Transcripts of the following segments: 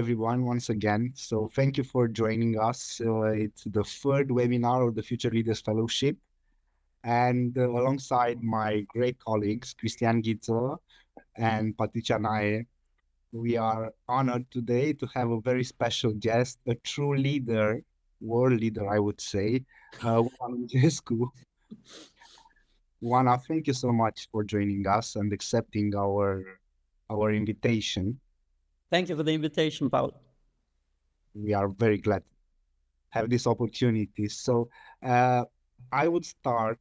everyone once again. So thank you for joining us. It's the third webinar of the Future Leaders Fellowship. And alongside my great colleagues, Cristian Ghiță and Patricia Nae, we are honored today to have a very special guest, a true leader, world leader, I would say, Oana Lungescu. Oana, thank you so much for joining us and accepting our invitation. Thank you for the invitation, Paul. We are very glad to have this opportunity. So I would start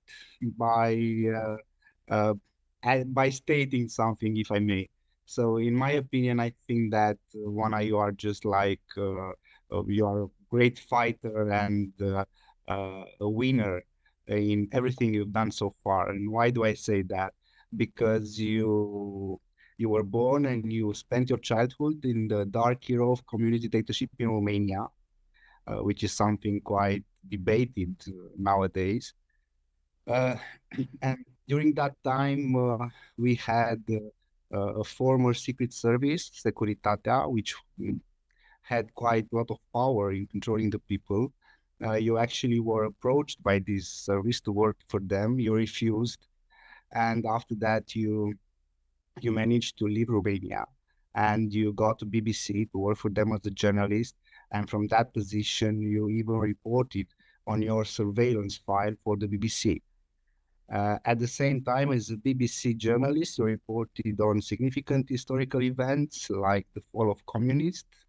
by stating something, if I may. So in my opinion, I think that Oana, you are just like you are a great fighter and a winner in everything you've done so far. And why do I say that? Because you were born and you spent your childhood in the dark era of community dictatorship in Romania, which is something quite debated nowadays. And during that time, we had a former secret service, Securitatea, which had quite a lot of power in controlling the people. You actually were approached by this service to work for them. You refused. And after that, you managed to leave Romania and you got to BBC to work for them as a journalist. And from that position, you even reported on your surveillance file for the BBC. At the same time, as a BBC journalist, you reported on significant historical events like the fall of communists,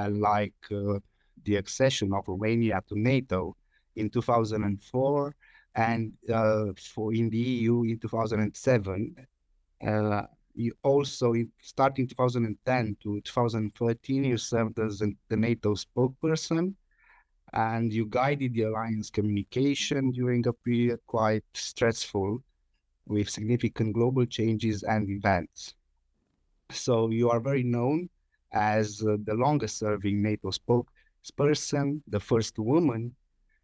like the accession of Romania to NATO in 2004, and in the EU in 2007. You also, starting 2010 to 2013, you served as the NATO spokesperson, and you guided the alliance communication during a period quite stressful with significant global changes and events. So you are very known as the longest serving NATO spokesperson, the first woman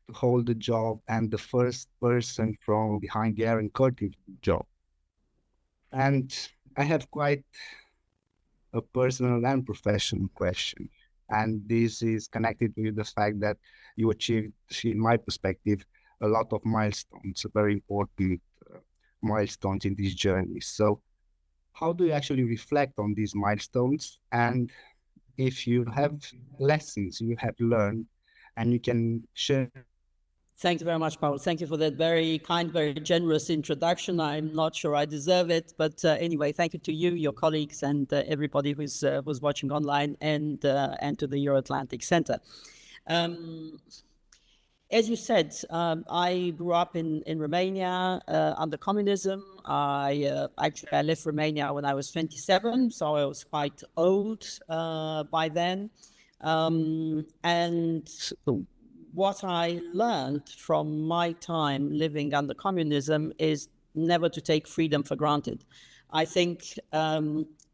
to hold the job, and the first person from behind the Iron Curtain job. And I have quite a personal and professional question. And this is connected with the fact that you achieved, in my perspective, a lot of milestones, very important milestones in this journey. So how do you actually reflect on these milestones? And if you have lessons you have learned and you can share. Thank you very much, Paul. Thank you for that very kind, very generous introduction. I'm not sure I deserve it, but anyway, thank you to you, your colleagues, and everybody who's watching online, and to the Euro-Atlantic Center. As you said, I grew up in Romania under communism. I left Romania when I was 27, so I was quite old by then. And what I learned from my time living under communism is never to take freedom for granted. I think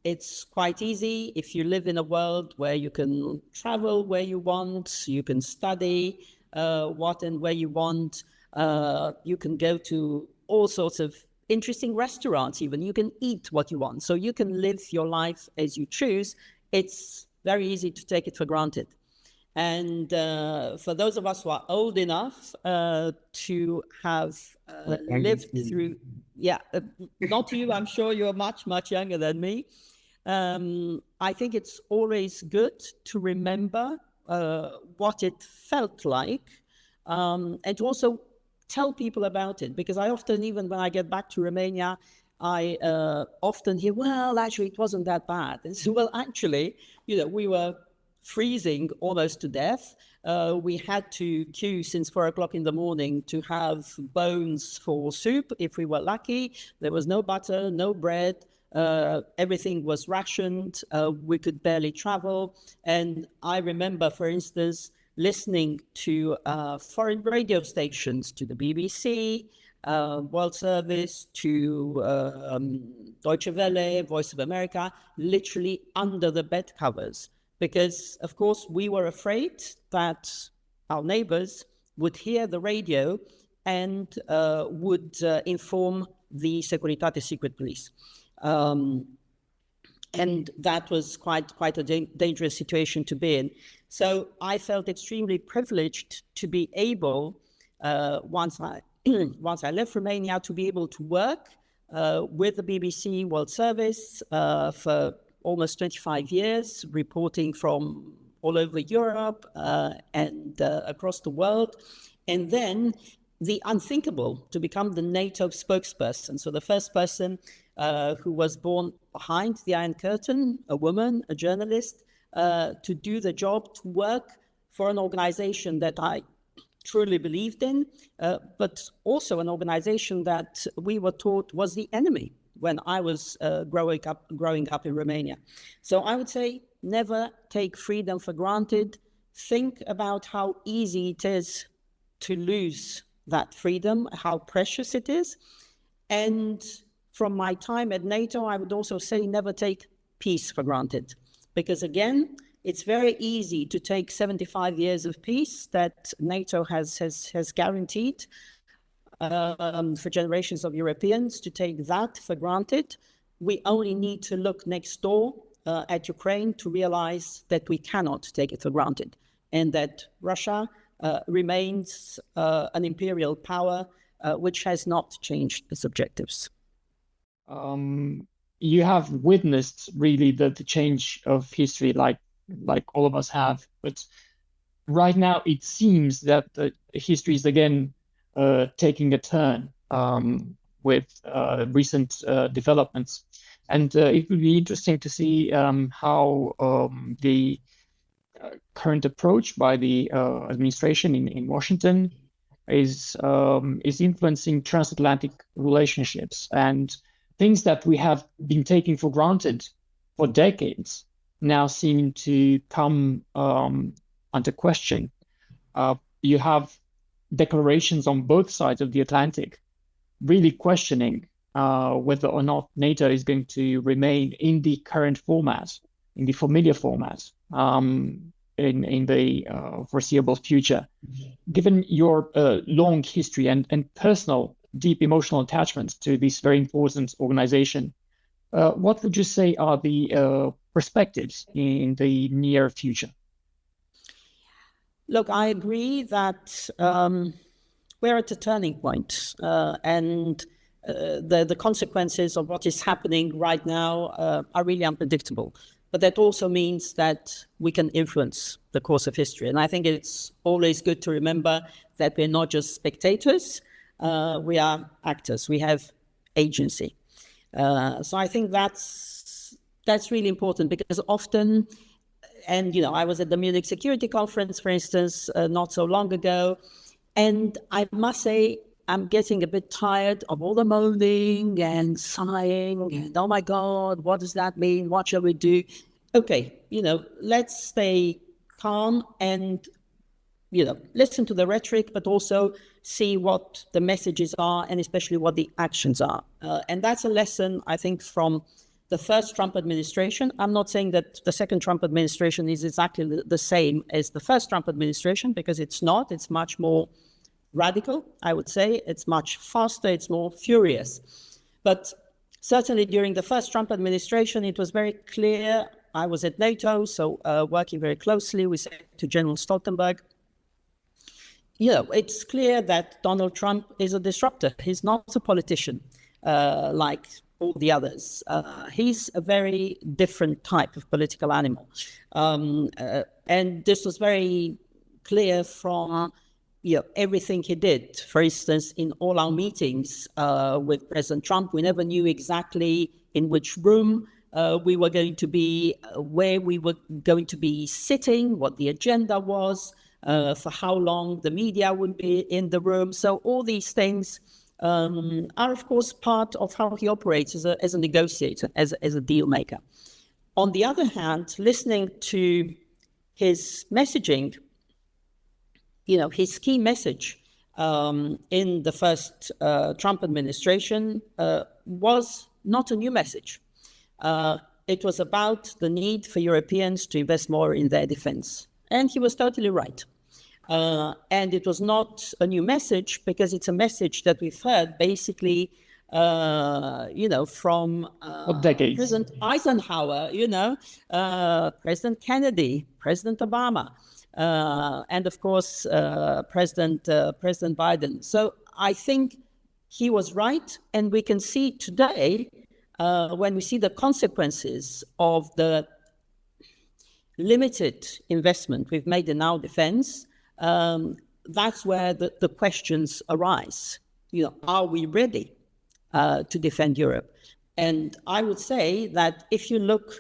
it's quite easy if you live in a world where you can travel where you want, you can study what and where you want, you can go to all sorts of interesting restaurants even, you can eat what you want, so you can live your life as you choose. It's very easy to take it for granted. And for those of us who are old enough to have lived through, not to you, I'm sure you're much, much younger than me. I think it's always good to remember what it felt like, and to also tell people about it, because I often, even when I get back to Romania, I often hear, well, actually, it wasn't that bad. And so, well, actually, we were freezing almost to death. We had to queue since 4 o'clock in the morning to have bones for soup if we were lucky. There was no butter, no bread. Everything was rationed. We could barely travel. And I remember, for instance, listening to foreign radio stations, to the BBC, World Service, to Deutsche Welle, Voice of America, literally under the bed covers. Because, of course, we were afraid that our neighbors would hear the radio and would inform the Securitate secret police. And that was quite a dangerous situation to be in. So I felt extremely privileged to be able, once I left Romania, to be able to work with the BBC World Service for almost 25 years, reporting from all over Europe and across the world. And then the unthinkable, to become the NATO spokesperson. So the first person who was born behind the Iron Curtain, a woman, a journalist, to do the job, to work for an organization that I truly believed in, but also an organization that we were taught was the enemy when I was growing up in Romania. So I would say, never take freedom for granted. Think about how easy it is to lose that freedom, how precious it is. And from my time at NATO, I would also say, never take peace for granted. Because again, it's very easy to take 75 years of peace that NATO has guaranteed for generations of Europeans, to take that for granted. We only need to look next door at Ukraine to realize that we cannot take it for granted, and that Russia remains an imperial power which has not changed its objectives. You have witnessed really the change of history, like all of us have, but right now it seems that the history is again taking a turn with recent developments, and it would be interesting to see how the current approach by the administration in Washington is influencing transatlantic relationships, and things that we have been taking for granted for decades now seem to come under question. You have declarations on both sides of the Atlantic really questioning whether or not NATO is going to remain in the current format, in the familiar format, in the foreseeable future. Given your long history and personal, deep emotional attachment to this very important organization, what would you say are the perspectives in the near future? Look, I agree that we're at a turning point, and the consequences of what is happening right now are really unpredictable. But that also means that we can influence the course of history. And I think it's always good to remember that we're not just spectators, we are actors, we have agency. So I think that's really important, because often, and I was at the Munich Security Conference, for instance, not so long ago, and I must say, I'm getting a bit tired of all the moaning and sighing and, oh my God, what does that mean? What shall we do? Okay, let's stay calm and, listen to the rhetoric, but also see what the messages are and especially what the actions are. And that's a lesson, I think, from the first Trump administration. I'm not saying that the second Trump administration is exactly the same as the first Trump administration, because it's not. It's much more radical, I would say. It's much faster, it's more furious. But certainly during the first Trump administration, it was very clear. I was at NATO, so working very closely with General Stoltenberg. It's clear that Donald Trump is a disruptor. He's not a politician like all the others. He's a very different type of political animal. And this was very clear from everything he did. For instance, in all our meetings with President Trump, we never knew exactly in which room we were going to be, where we were going to be sitting, what the agenda was, for how long the media would be in the room. So all these things are, of course, part of how he operates as a negotiator, as a deal maker. On the other hand, listening to his messaging, his key message in the first Trump administration was not a new message. It was about the need for Europeans to invest more in their defense. And he was totally right. And it was not a new message, because it's a message that we've heard basically from decades? President Eisenhower, President Kennedy, President Obama, and of course, President Biden. So I think he was right, and we can see today, when we see the consequences of the limited investment we've made in our defense, that's where the questions arise. Are we ready to defend Europe? And I would say that if you look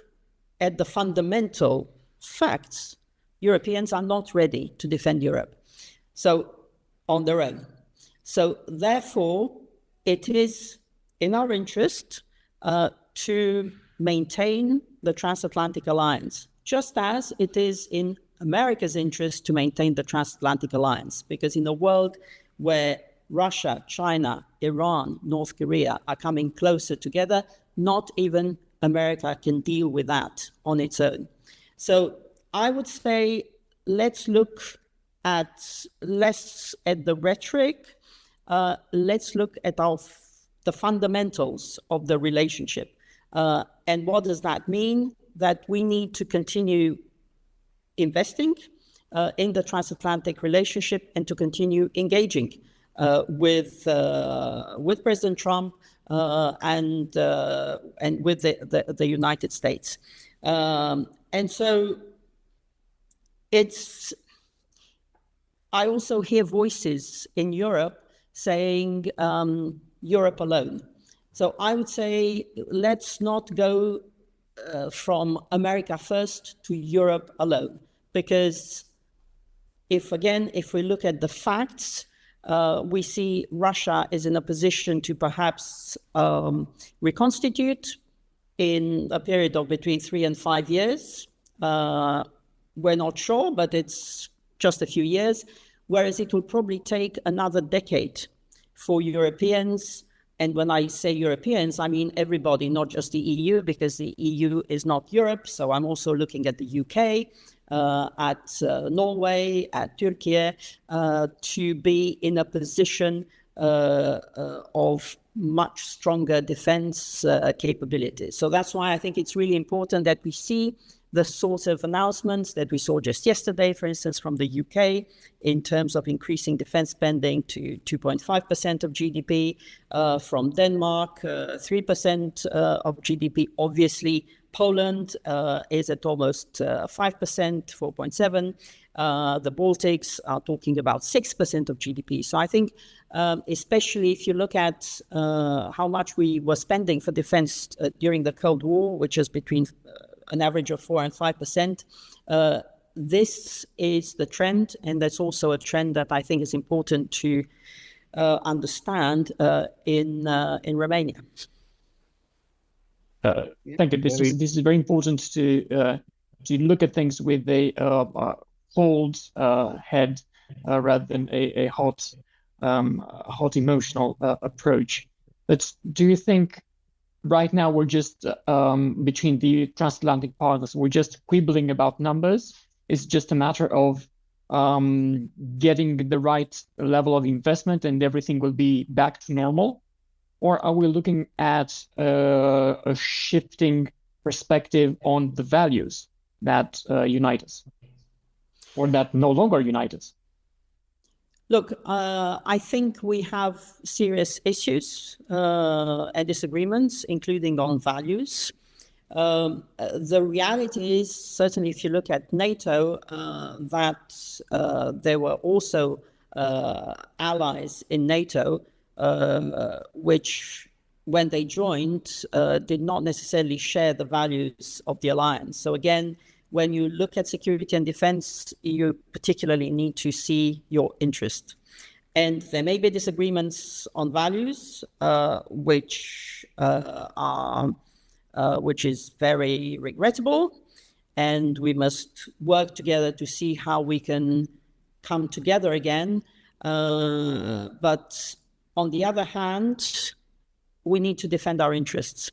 at the fundamental facts, Europeans are not ready to defend Europe, so on their own. So therefore, it is in our interest to maintain the transatlantic alliance, just as it is in America's interest to maintain the transatlantic alliance, because in a world where Russia, China, Iran, North Korea are coming closer together, not even America can deal with that on its own. So I would say let's look at less at the rhetoric, let's look at the fundamentals of the relationship. And what does that mean? That we need to continue investing in the transatlantic relationship and to continue engaging with President Trump and with the United States. And so I also hear voices in Europe saying Europe alone. So I would say let's not go from America first to Europe alone, because if we look at the facts, we see Russia is in a position to perhaps reconstitute in a period of between 3 and 5 years. We're not sure, but it's just a few years, whereas it will probably take another decade for Europeans. And when I say Europeans, I mean everybody, not just the EU, because the EU is not Europe. So I'm also looking at the UK, at Norway, at Turkey, to be in a position of much stronger defense capabilities. So that's why I think it's really important that we see the sort of announcements that we saw just yesterday, for instance, from the UK, in terms of increasing defense spending to 2.5% of GDP, from Denmark, 3% of GDP. Obviously, Poland is at almost 5%, 4.7%. The Baltics are talking about 6% of GDP. So I think, especially if you look at how much we were spending for defense during the Cold War, which is between an average of 4 and 5%. This is the trend, and that's also a trend that I think is important to understand in Romania. Thank you. This is very important to look at things with a cold head rather than a hot emotional approach. But do you think right now we're just between the transatlantic partners, we're just quibbling about numbers? It's just a matter of getting the right level of investment and everything will be back to normal? Or are we looking at a shifting perspective on the values that unite us, or that no longer unite us? Look, I think we have serious issues and disagreements, including on values. The reality is, certainly if you look at NATO, that there were also allies in NATO which, when they joined, did not necessarily share the values of the alliance. So again, when you look at security and defense, you particularly need to see your interest. And there may be disagreements on values, which is very regrettable. And we must work together to see how we can come together again. But on the other hand, we need to defend our interests.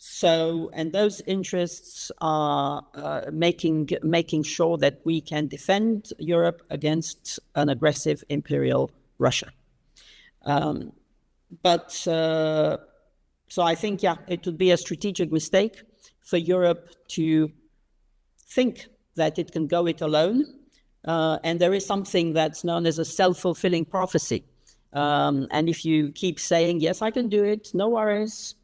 So, and those interests are making sure that we can defend Europe against an aggressive imperial Russia. But So I think, yeah, it would be a strategic mistake for Europe to think that it can go it alone. And there is something that's known as a self-fulfilling prophecy. And if you keep saying, yes, I can do it, no worries,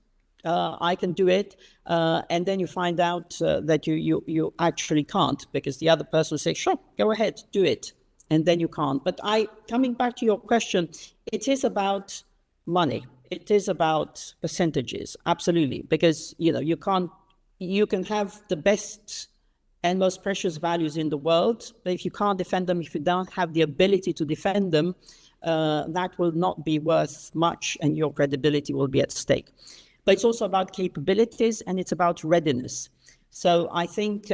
I can do it, and then you find out that you actually can't, because the other person will say, sure, go ahead, do it, and then you can't. But coming back to your question, it is about money. It is about percentages, absolutely, because you can have the best and most precious values in the world, but if you can't defend them, if you don't have the ability to defend them, that will not be worth much, and your credibility will be at stake. But it's also about capabilities, and it's about readiness. So I think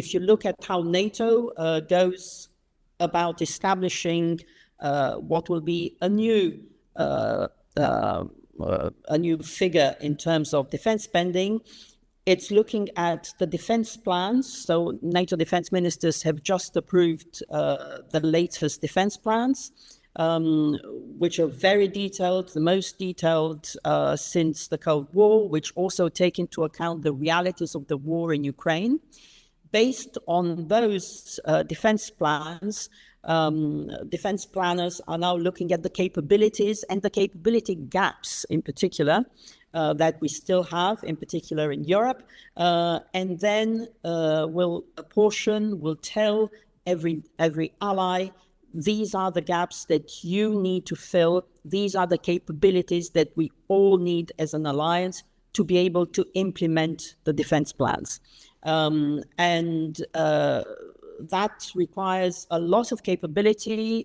if you look at how NATO goes about establishing what will be a new figure in terms of defense spending, it's looking at the defense plans. So NATO defense ministers have just approved the latest defense plans, which are very detailed, the most detailed since the Cold War, which also take into account the realities of the war in Ukraine. Based on those defense plans, defense planners are now looking at the capabilities and the capability gaps in particular that we still have, in particular in Europe, and then will tell every ally, these are the gaps that you need to fill. These are the capabilities that we all need as an alliance to be able to implement the defense plans. That requires a lot of capabilities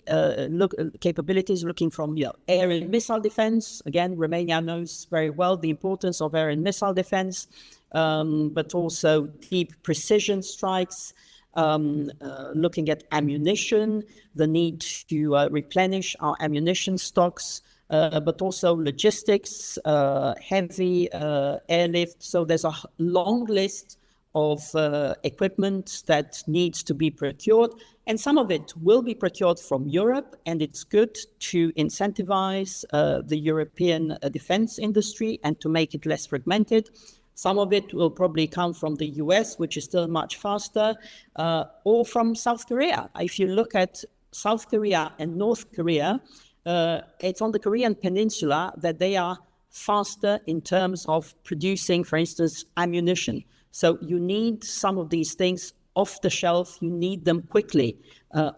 looking from air and missile defense. Again, Romania knows very well the importance of air and missile defense, but also deep precision strikes, looking at ammunition, the need to replenish our ammunition stocks, but also logistics, heavy airlift. So there's a long list of equipment that needs to be procured, and some of it will be procured from Europe, and it's good to incentivize the European defense industry and to make it less fragmented. Some of it will probably come from the US, which is still much faster, or from South Korea. If you look at South Korea and North Korea, it's on the Korean peninsula that they are faster in terms of producing, for instance, ammunition. So you need some of these things off the shelf, you need them quickly.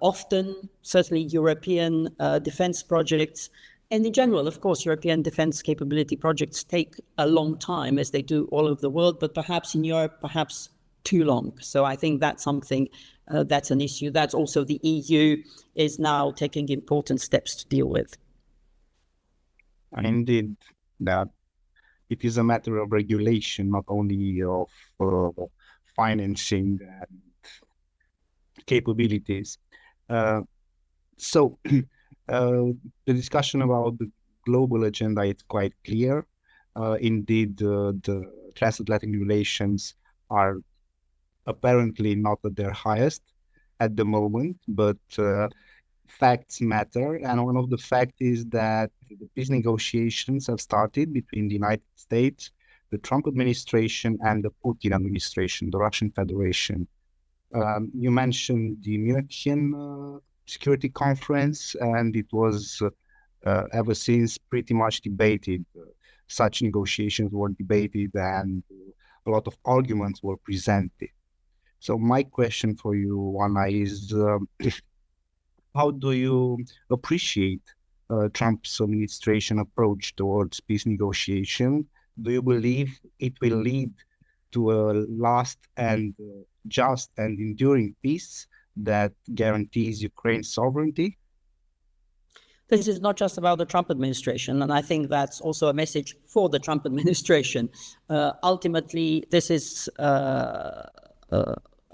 Often, certainly European defense projects, and in general, of course, European defense capability projects take a long time, as they do all over the world, but perhaps in Europe, perhaps too long. So I think that's something that's an issue. That's also the EU is now taking important steps to deal with. Indeed, that it is a matter of regulation, not only of financing and capabilities. So the discussion about the global agenda is quite clear. Indeed, the transatlantic relations are apparently not at their highest at the moment, but facts matter. And one of the facts is that the peace negotiations have started between the United States, the Trump administration, and the Putin administration, the Russian Federation. You mentioned the Munich Security Conference, and it was ever since pretty much debated. Such negotiations were debated, and a lot of arguments were presented. So my question for you, Oana, is how do you appreciate Trump's administration approach towards peace negotiation? Do you believe it will lead to a last and just and enduring peace that guarantees Ukraine's sovereignty? This is not just about the Trump administration, and I think that's also a message for the Trump administration. Ultimately, this is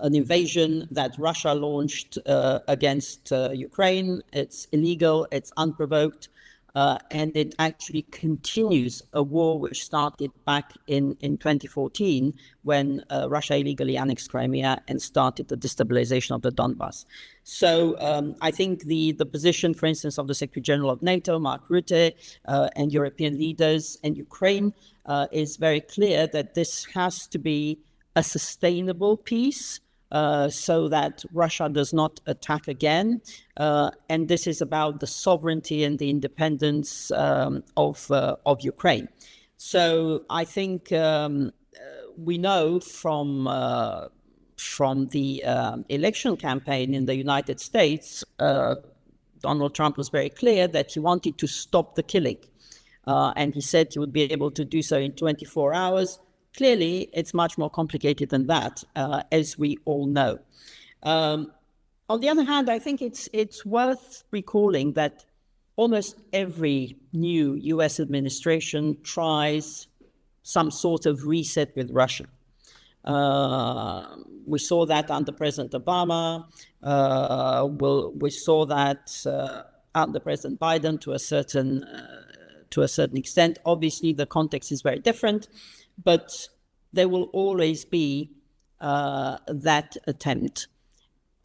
an invasion that Russia launched against Ukraine. It's illegal, it's unprovoked. and it actually continues a war which started back in 2014 when Russia illegally annexed Crimea and started the destabilization of the Donbass. So I think the position, for instance, of the Secretary General of NATO, Mark Rutte, and European leaders and Ukraine is very clear that this has to be a sustainable peace, so that Russia does not attack again. And this is about the sovereignty and the independence of Ukraine. So I think we know from the election campaign in the United States, Donald Trump was very clear that he wanted to stop the killing. And he said he would be able to do so in 24 hours. Clearly, it's much more complicated than that, as we all know. On the other hand, I think it's worth recalling that almost every new US administration tries some sort of reset with Russia. We saw that under President Obama. We saw that under President Biden to a certain extent. Obviously, the context is very different, but there will always be that attempt.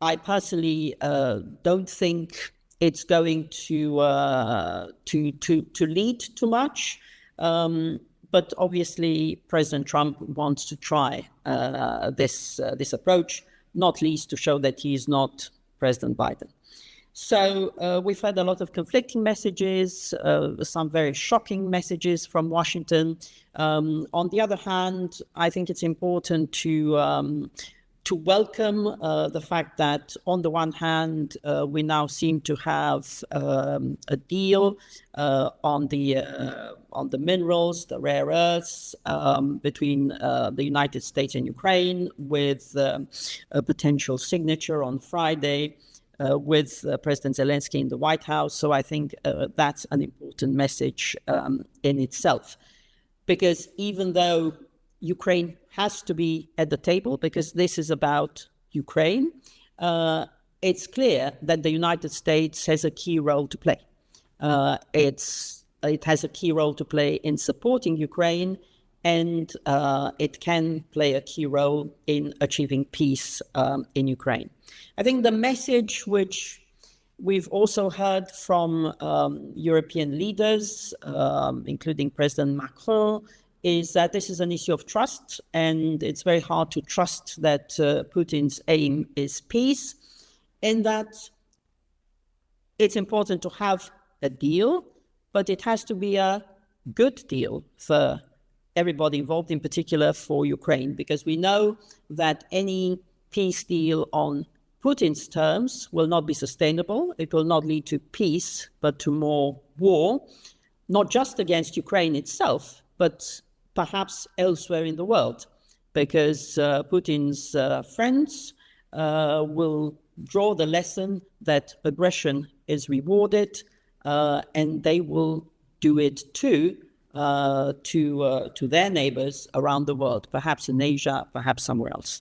I personally don't think it's going to lead to much, but obviously President Trump wants to try this approach, not least to show that he is not President Biden. So we've had a lot of conflicting messages, some very shocking messages from Washington. On the other hand, I think it's important to welcome the fact that, on the one hand, we now seem to have a deal on the minerals, the rare earths, between the United States and Ukraine, with a potential signature on Friday with President Zelensky in the White House. So I think that's an important message in itself. Because even though Ukraine has to be at the table, because this is about Ukraine, it's clear that the United States has a key role to play. It has a key role to play in supporting Ukraine, and it can play a key role in achieving peace in Ukraine. I think the message which we've also heard from European leaders, including President Macron, is that this is an issue of trust, and it's very hard to trust that Putin's aim is peace, and that it's important to have a deal, but it has to be a good deal for everybody involved, in particular for Ukraine, because we know that any peace deal on Putin's terms will not be sustainable. It will not lead to peace, but to more war, not just against Ukraine itself, but perhaps elsewhere in the world, because Putin's friends will draw the lesson that aggression is rewarded, and they will do it too to their neighbors around the world, perhaps in Asia, perhaps somewhere else.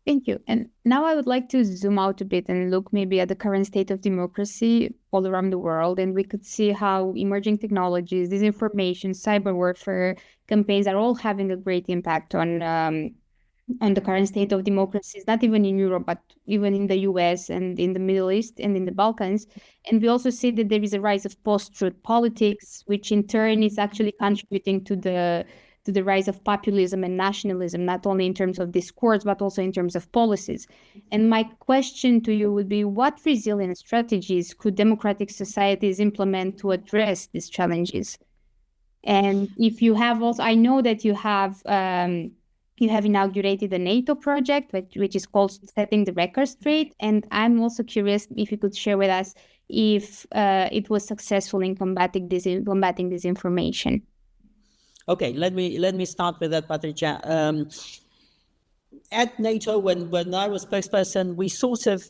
Thank you. And now I would like to zoom out a bit and look maybe at the current state of democracy all around the world. And we could see how emerging technologies, disinformation, cyber warfare campaigns are all having a great impact on the current state of democracies, not even in Europe, but even in the US and in the Middle East and in the Balkans. And we also see that there is a rise of post-truth politics, which in turn is actually contributing to the rise of populism and nationalism, not only in terms of discourse, but also in terms of policies. And my question to you would be, what resilient strategies could democratic societies implement to address these challenges? And if you have also, I know that you have inaugurated a NATO project, which is called Setting the Record Straight. And I'm also curious if you could share with us if it was successful in combating disinformation. Okay, let me start with that, Patricia. At NATO, when I was spokesperson, we sort of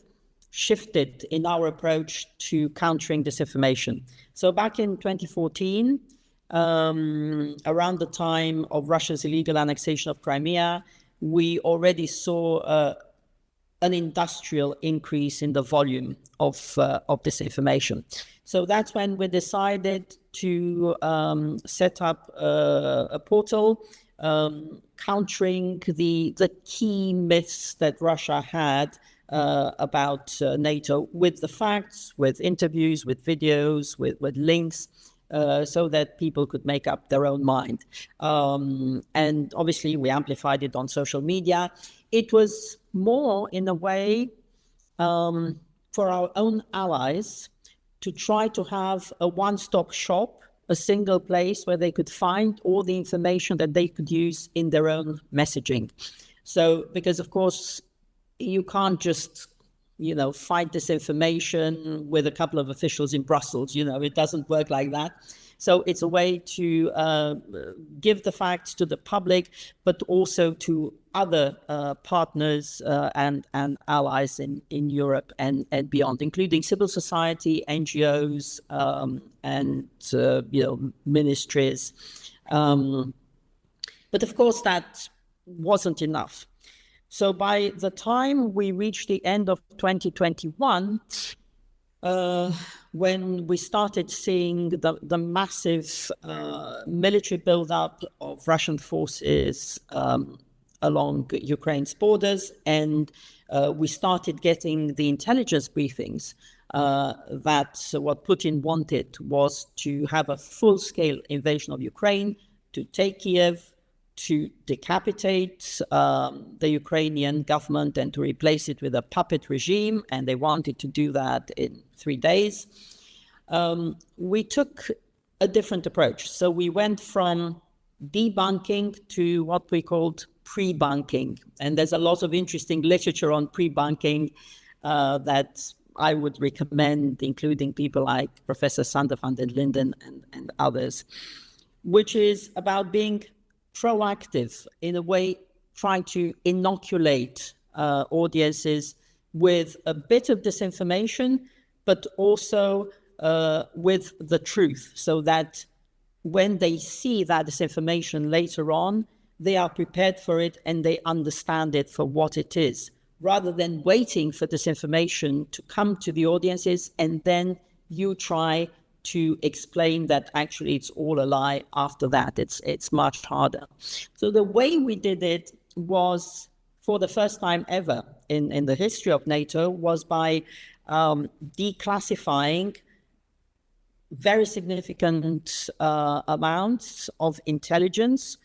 shifted in our approach to countering disinformation. So back in 2014, around the time of Russia's illegal annexation of Crimea, we already saw an industrial increase in the volume of disinformation. So that's when we decided to set up a portal countering the key myths that Russia had about NATO, with the facts, with interviews, with videos, with links, so that people could make up their own mind. And obviously we amplified it on social media. It was more in a way for our own allies to try to have a one-stop shop, a single place where they could find all the information that they could use in their own messaging. So, because of course, you can't just, fight disinformation with a couple of officials in Brussels. It doesn't work like that. So it's a way to give the facts to the public, but also to other partners and allies in Europe and beyond, including civil society, NGOs, and ministries. But of course, that wasn't enough. So by the time we reached the end of 2021, when we started seeing the massive military buildup of Russian forces along Ukraine's borders, and we started getting the intelligence briefings that what Putin wanted was to have a full-scale invasion of Ukraine, to take Kiev, to decapitate the Ukrainian government and to replace it with a puppet regime, and they wanted to do that in 3 days. We took a different approach. So we went from debunking to what we called pre-bunking. And there's a lot of interesting literature on pre-bunking that I would recommend, including people like Professor Sander van den Linden and others, which is about being proactive, in a way, trying to inoculate audiences with a bit of disinformation, but also with the truth, so that when they see that disinformation later on, they are prepared for it and they understand it for what it is, rather than waiting for disinformation to come to the audiences and then you try to explain that actually it's all a lie after that. It's much harder. So the way we did it was, for the first time ever in the history of NATO, was by declassifying very significant amounts of intelligence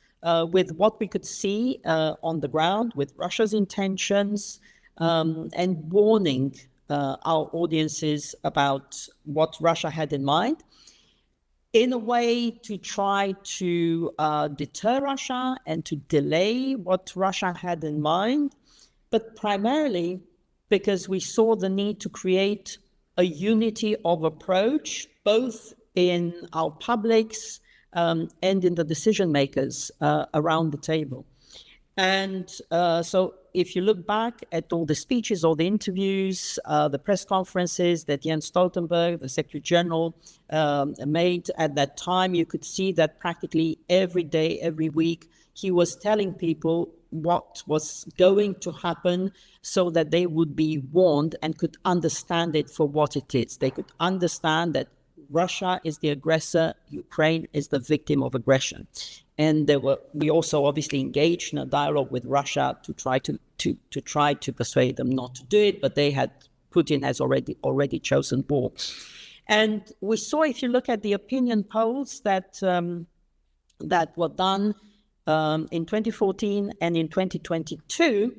with what we could see on the ground, with Russia's intentions, and warning our audiences about what Russia had in mind, in a way to try to deter Russia and to delay what Russia had in mind, but primarily because we saw the need to create a unity of approach, both in our publics and in the decision makers around the table. And so if you look back at all the speeches, all the interviews, the press conferences that Jens Stoltenberg, the Secretary General, made at that time, you could see that practically every day, every week, he was telling people what was going to happen so that they would be warned and could understand it for what it is. They could understand that Russia is the aggressor, Ukraine is the victim of aggression. And we also obviously engaged in a dialogue with Russia to try to persuade them not to do it, but Putin has already chosen war. And we saw, if you look at the opinion polls that were done in 2014 and in 2022,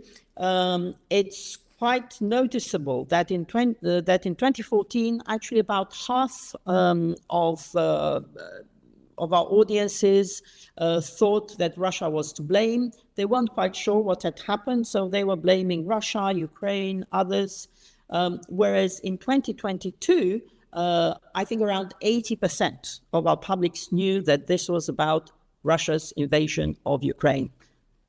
it's quite noticeable that in 2014, actually about half of our audiences thought that Russia was to blame. They weren't quite sure what had happened, so they were blaming Russia, Ukraine, others. Whereas in 2022, I think around 80% of our publics knew that this was about Russia's invasion of Ukraine.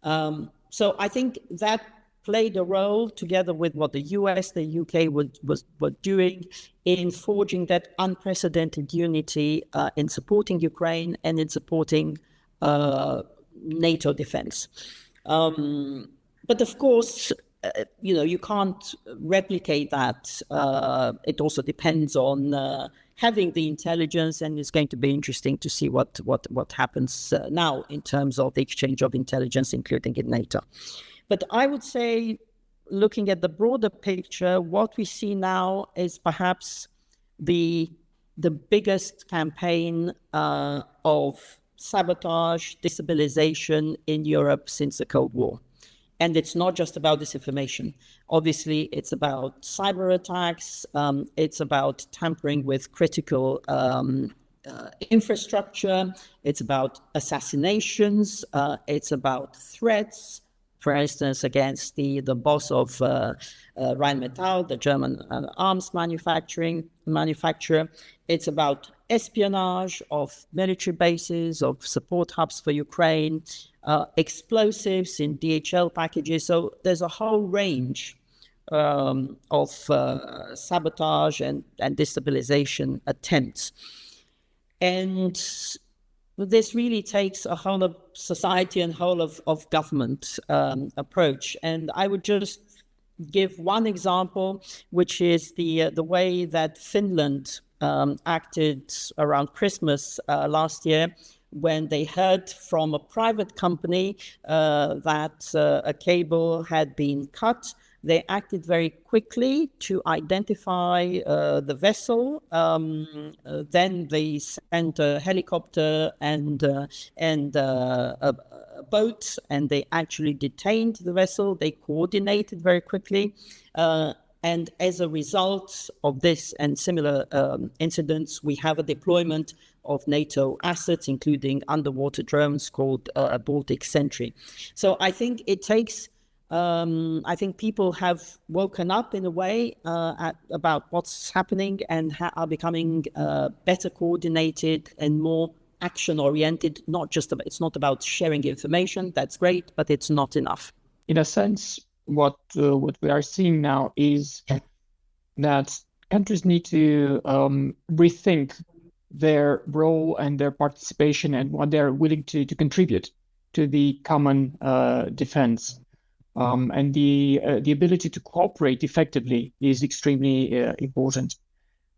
So I think that played a role, together with what the US, the UK were doing, in forging that unprecedented unity in supporting Ukraine and in supporting NATO defense. But of course, you can't replicate that. It also depends on having the intelligence, and it's going to be interesting to see what happens now in terms of the exchange of intelligence, including in NATO. But I would say, looking at the broader picture, what we see now is perhaps the biggest campaign of sabotage, destabilization in Europe since the Cold War. And it's not just about disinformation. Obviously, it's about cyber attacks. It's about tampering with critical infrastructure. It's about assassinations. It's about threats, for instance, against the boss of Rheinmetall, the German arms manufacturer. It's about espionage of military bases, of support hubs for Ukraine, explosives in DHL packages. So there's a whole range of sabotage and destabilization attempts. And this really takes a whole of society and whole of government approach. And I would just give one example, which is the way that Finland acted around Christmas last year, when they heard from a private company that a cable had been cut. They acted very quickly to identify the vessel. Then they sent a helicopter and a boat, and they actually detained the vessel. They coordinated very quickly. And as a result of this and similar incidents, we have a deployment of NATO assets, including underwater drones called Baltic Sentry. So I think it takes... I think people have woken up in a way about what's happening and are becoming better coordinated and more action-oriented. It's not about sharing information. That's great, but it's not enough. In a sense, what we are seeing now is that countries need to rethink their role and their participation and what they're willing to contribute to the common defense. And the ability to cooperate effectively is extremely important.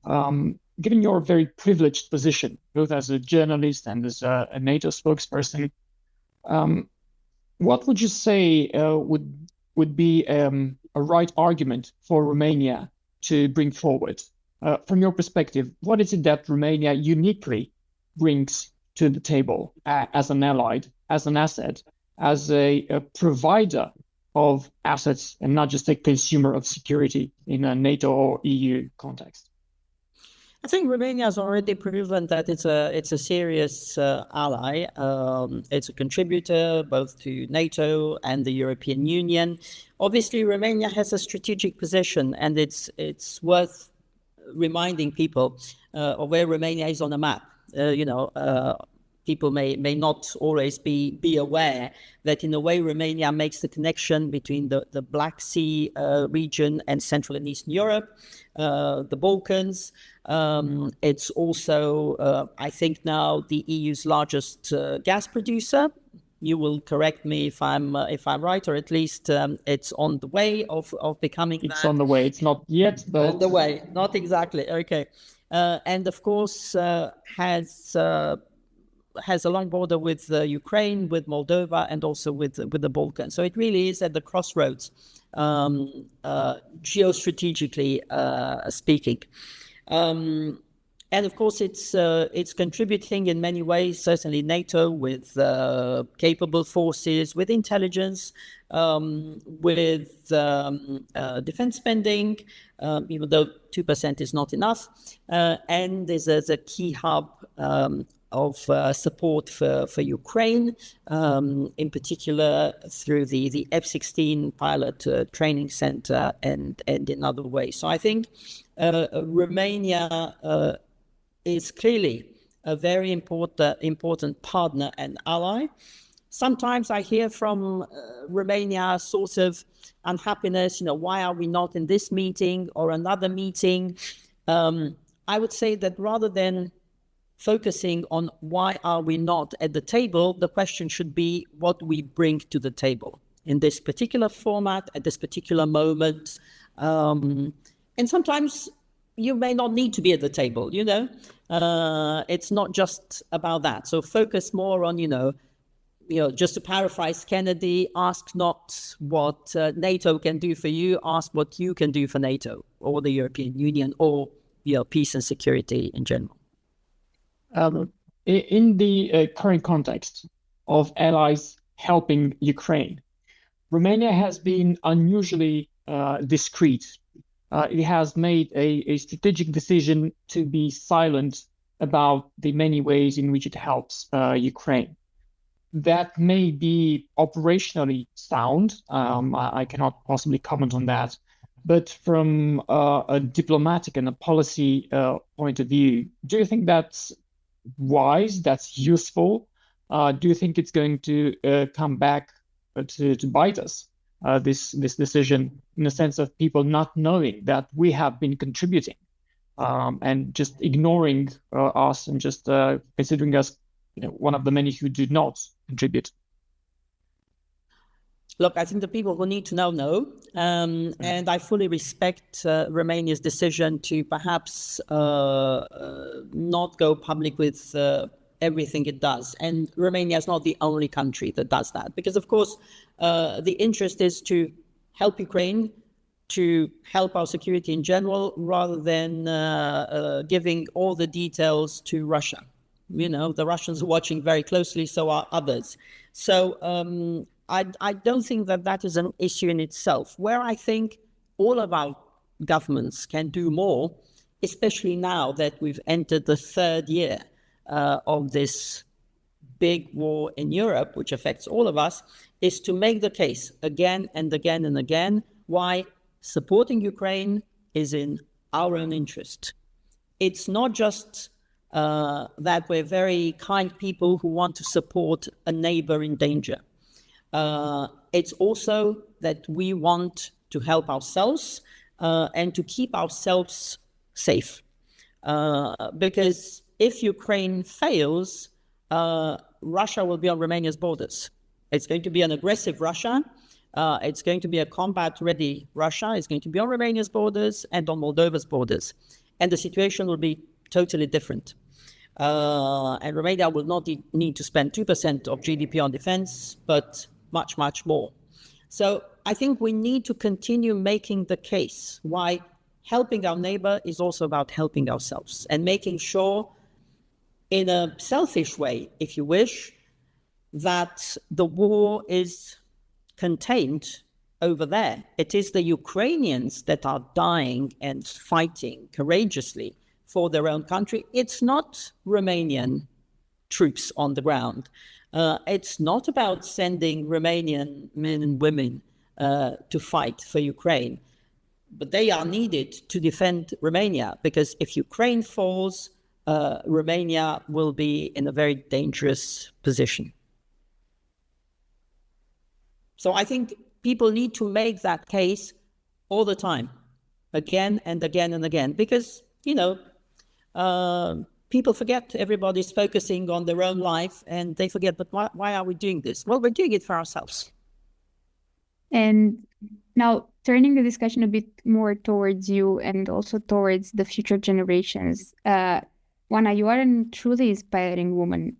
Given your very privileged position, both as a journalist and as a NATO spokesperson, what would you say would be a right argument for Romania to bring forward? From your perspective, what is it that Romania uniquely brings to the table as an ally, as an asset, as a provider of assets, and not just a consumer of security in a NATO or EU context? I think Romania has already proven that it's a serious ally. It's a contributor both to NATO and the European Union. Obviously, Romania has a strategic position, and it's worth reminding people of where Romania is on the map. People may not always be aware that in a way Romania makes the connection between the Black Sea region and Central and Eastern Europe, the Balkans. It's also, I think now, the EU's largest gas producer. You will correct me if I'm right, or at least it's on the way of becoming that. It's on the way. It's not yet, but on the way. Not exactly. Okay, and of course has a long border with Ukraine, with Moldova, and also with the Balkans. So it really is at the crossroads, geostrategically speaking. And of course, it's contributing in many ways, certainly NATO, with capable forces, with intelligence, with defense spending, even though 2% is not enough. And there's a key hub of support for Ukraine, in particular through the F-16 pilot training center and in other ways. So I think Romania is clearly a very important partner and ally. Sometimes I hear from Romania sort of unhappiness, why are we not in this meeting or another meeting? I would say that rather than focusing on why are we not at the table, the question should be what we bring to the table. in this particular format at this particular moment. And sometimes you may not need to be at the table, it's not just about that. So focus more on, just to paraphrase Kennedy, ask not what NATO can do for you, ask what you can do for NATO or the European Union or peace and security in general. In the current context of allies helping Ukraine, Romania has been unusually discreet. It has made a strategic decision to be silent about the many ways in which it helps Ukraine. That may be operationally sound. I cannot possibly comment on that. But from a diplomatic and a policy point of view, do you think that's wise, that's useful? Do you think it's going to come back to bite us, this decision, in the sense of people not knowing that we have been contributing and just ignoring us and just considering us one of the many who did not contribute? Look, I think the people who need to know. And I fully respect Romania's decision to perhaps not go public with everything it does. And Romania is not the only country that does that. Because, of course, the interest is to help Ukraine, to help our security in general, rather than giving all the details to Russia. The Russians are watching very closely, so are others. So I don't think that is an issue in itself. Where I think all of our governments can do more, especially now that we've entered the third year of this big war in Europe, which affects all of us, is to make the case again and again and again why supporting Ukraine is in our own interest. It's not just that we're very kind people who want to support a neighbor in danger. It's also that we want to help ourselves and to keep ourselves safe. Because if Ukraine fails, Russia will be on Romania's borders. It's going to be an aggressive Russia. It's going to be a combat-ready Russia. It's going to be on Romania's borders and on Moldova's borders. And the situation will be totally different. And Romania will not need to spend 2% of GDP on defense, but much, much more. So I think we need to continue making the case why helping our neighbor is also about helping ourselves and making sure, in a selfish way, if you wish, that the war is contained over there. It is the Ukrainians that are dying and fighting courageously for their own country. It's not Romanian troops on the ground. It's not about sending Romanian men and women to fight for Ukraine, but they are needed to defend Romania, because if Ukraine falls, Romania will be in a very dangerous position. So I think people need to make that case all the time, again and again and again, because, people forget. Everybody's focusing on their own life and they forget, but why are we doing this? Well, we're doing it for ourselves. And now turning the discussion a bit more towards you and also towards the future generations, Oana, you are a truly inspiring woman,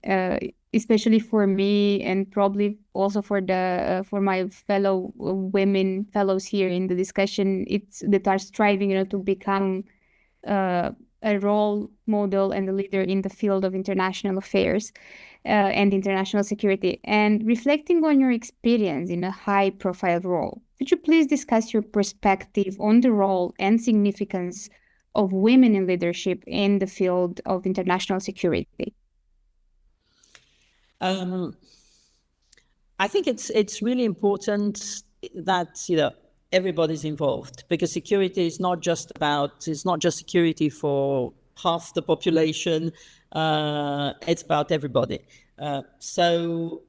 especially for me and probably also for my fellow fellows here in the discussion. That are striving, to become a role model and a leader in the field of international affairs and international security. And reflecting on your experience in a high-profile role, could you please discuss your perspective on the role and significance of women in leadership in the field of international security? I think it's really important that everybody's involved, because security is not just security for half the population. It's about everybody. So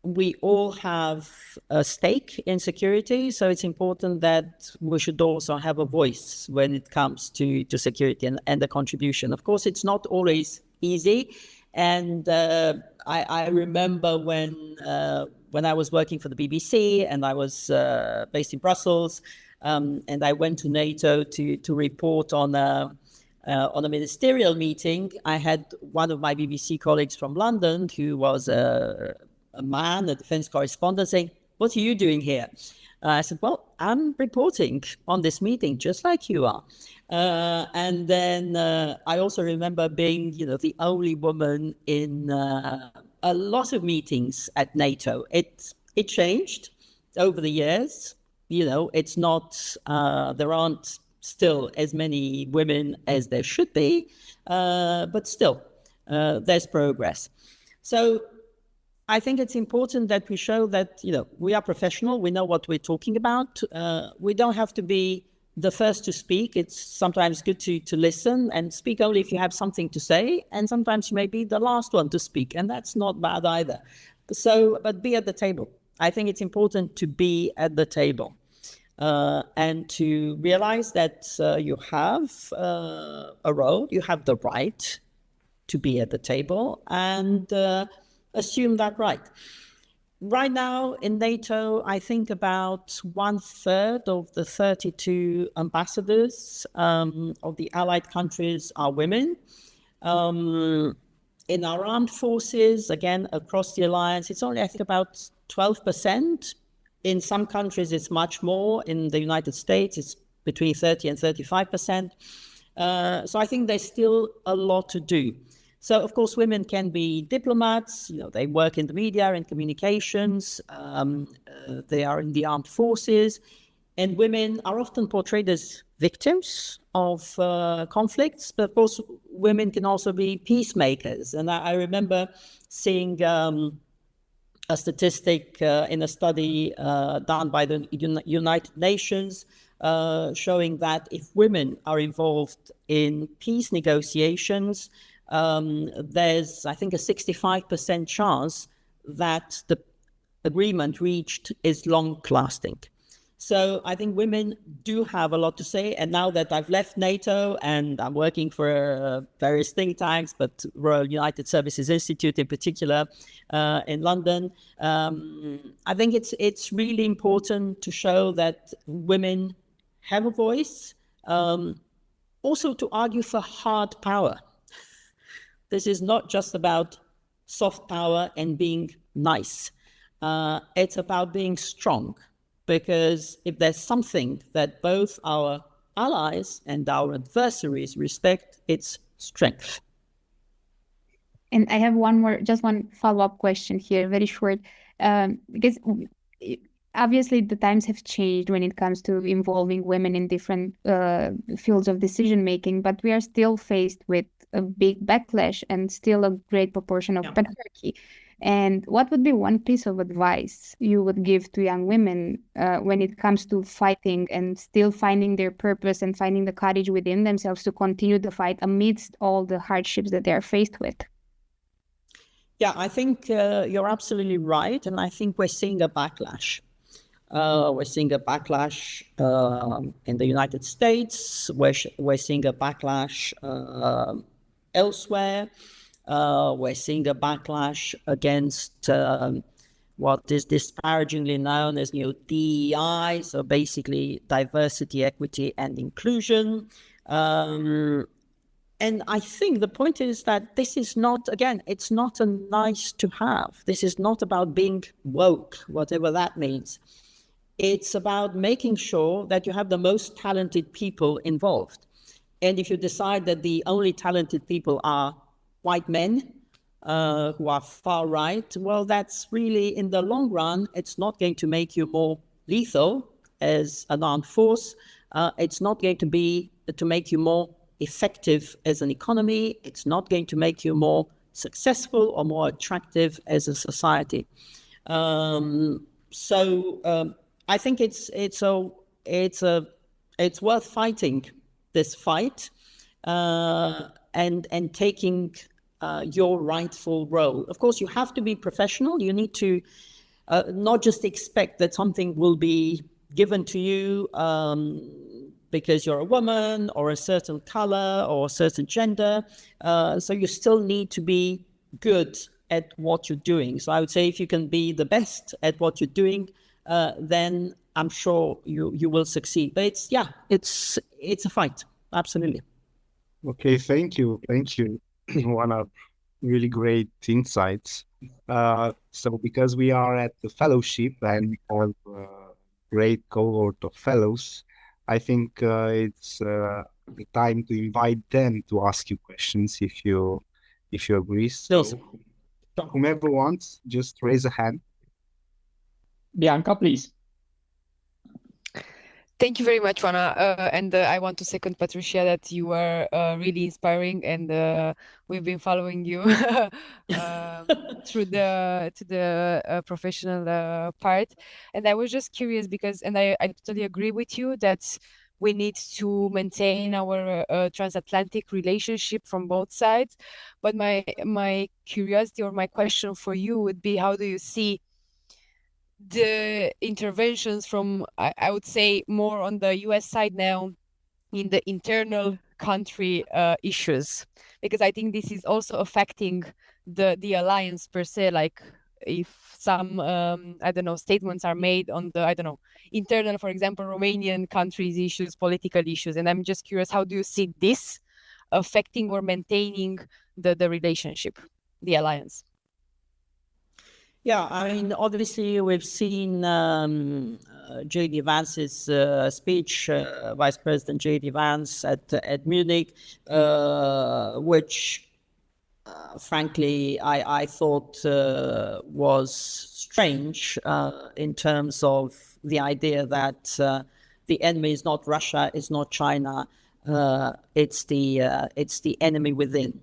we all have a stake in security. So it's important that we should also have a voice when it comes to security and the contribution. Of course, it's not always easy. And I remember when I was working for the BBC and I was based in Brussels, and I went to NATO to report on a ministerial meeting. I had one of my BBC colleagues from London, who was a man, a defense correspondent, saying, "What are you doing here?" I said, "Well, I'm reporting on this meeting, just like you are." And then I also remember being, the only woman in a lot of meetings at NATO. It changed over the years. It's not, there aren't still as many women as there should be, but still, there's progress. So I think it's important that we show that, we are professional, we know what we're talking about. We don't have to be the first to speak. It's sometimes good to listen and speak only if you have something to say. And sometimes you may be the last one to speak, and that's not bad either. So, but be at the table. I think it's important to be at the table and to realize that you have a role, you have the right to be at the table, and assume that right. Right now in NATO, I think about 1/3 of the 32 ambassadors of the allied countries are women. In our armed forces, again, across the alliance, it's only, I think, about 12%. In some countries, it's much more. In the United States, it's between 30 and 35%. So I think there's still a lot to do. So, of course, women can be diplomats. They work in the media and communications. They are in the armed forces. And women are often portrayed as victims of conflicts. But, of course, women can also be peacemakers. And I remember seeing a statistic in a study done by the United Nations showing that if women are involved in peace negotiations, there's, I think, a 65% chance that the agreement reached is long-lasting. So I think women do have a lot to say. And now that I've left NATO and I'm working for various think tanks, but Royal United Services Institute in particular in London, I think it's really important to show that women have a voice, also to argue for hard power. This is not just about soft power and being nice. It's about being strong, because if there's something that both our allies and our adversaries respect, it's strength. And I have just one follow-up question here, very short, because obviously the times have changed when it comes to involving women in different fields of decision-making, but we are still faced with a big backlash and still a great proportion of patriarchy. And what would be one piece of advice you would give to young women when it comes to fighting and still finding their purpose and finding the courage within themselves to continue the fight amidst all the hardships that they are faced with? Yeah, I think you're absolutely right. And I think we're seeing a backlash. We're seeing a backlash in the United States. We're seeing a backlash elsewhere. We're seeing a backlash against what is disparagingly known as DEI, so basically diversity, equity, and inclusion. And I think the point is that this is not, again, it's not a nice to have. This is not about being woke, whatever that means. It's about making sure that you have the most talented people involved. And if you decide that the only talented people are white men who are far right, well, that's really, in the long run, it's not going to make you more lethal as an armed force. It's not going to make you more effective as an economy. It's not going to make you more successful or more attractive as a society. So I think it's worth fighting this fight and taking your rightful role. Of course, you have to be professional. You need to not just expect that something will be given to you because you're a woman or a certain color or a certain gender. So you still need to be good at what you're doing. So I would say if you can be the best at what you're doing, then I'm sure you will succeed. But it's a fight. Absolutely. Okay, thank you. Oana, really great insights. So because we are at the fellowship and we have a great cohort of fellows, I think it's the time to invite them to ask you questions if you agree. So whomever wants, just raise a hand. Bianca, please. Thank you very much, Oana. And I want to second Patricia that you are really inspiring, and we've been following you through the professional part. And I was just curious because, and I totally agree with you that we need to maintain our transatlantic relationship from both sides. But my curiosity or my question for you would be, how do you see the interventions from, I would say, more on the US side now in the internal country issues? Because I think this is also affecting the alliance per se, like if some, I don't know, statements are made on the, I don't know, internal, for example, Romanian countries issues, political issues. And I'm just curious, how do you see this affecting or maintaining the relationship, the alliance? Yeah, I mean, obviously, we've seen J.D. Vance's speech, Vice President J.D. Vance at Munich, which, frankly, I thought was strange in terms of the idea that the enemy is not Russia, it's not China, it's the enemy within,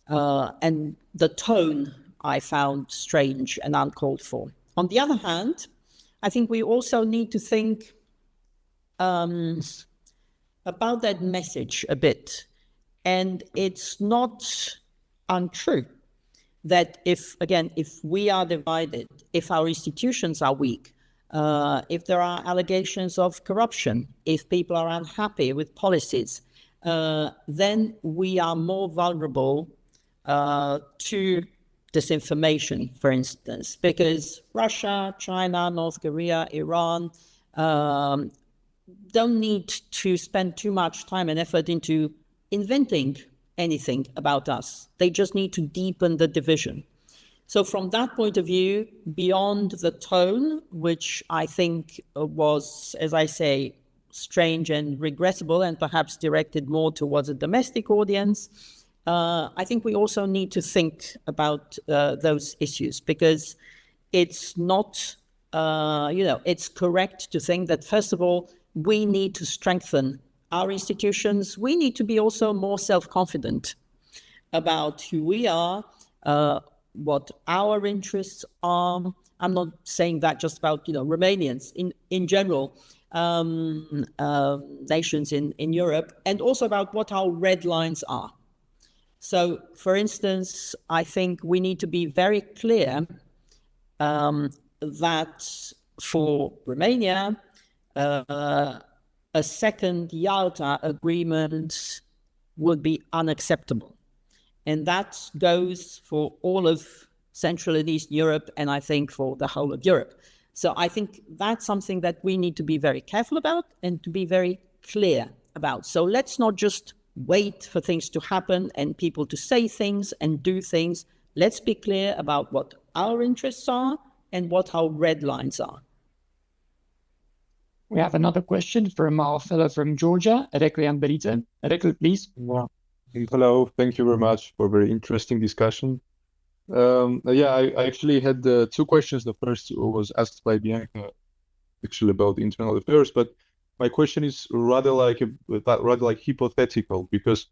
and the tone I found strange and uncalled for. On the other hand, I think we also need to think about that message a bit. And it's not untrue that if we are divided, if our institutions are weak, if there are allegations of corruption, if people are unhappy with policies, then we are more vulnerable to disinformation, for instance, because Russia, China, North Korea, Iran don't need to spend too much time and effort into inventing anything about us. They just need to deepen the division. So from that point of view, beyond the tone, which I think was, as I say, strange and regrettable and perhaps directed more towards a domestic audience, I think we also need to think about those issues, because it's not, it's correct to think that, first of all, we need to strengthen our institutions. We need to be also more self-confident about who we are, what our interests are. I'm not saying that just about, Romanians in general, nations in Europe, and also about what our red lines are. So, for instance, I think we need to be very clear that for Romania, a second Yalta agreement would be unacceptable. And that goes for all of Central and Eastern Europe, and I think for the whole of Europe. So I think that's something that we need to be very careful about and to be very clear about. So let's not just wait for things to happen and people to say things and do things. Let's be clear about what our interests are and what our red lines are. We have another question from our fellow from Georgia, Erekle and Benito. Erekle, please. Hello, thank you very much for a very interesting discussion. I actually had two questions. The first was asked by Bianca, actually about internal affairs, but my question is rather like hypothetical, because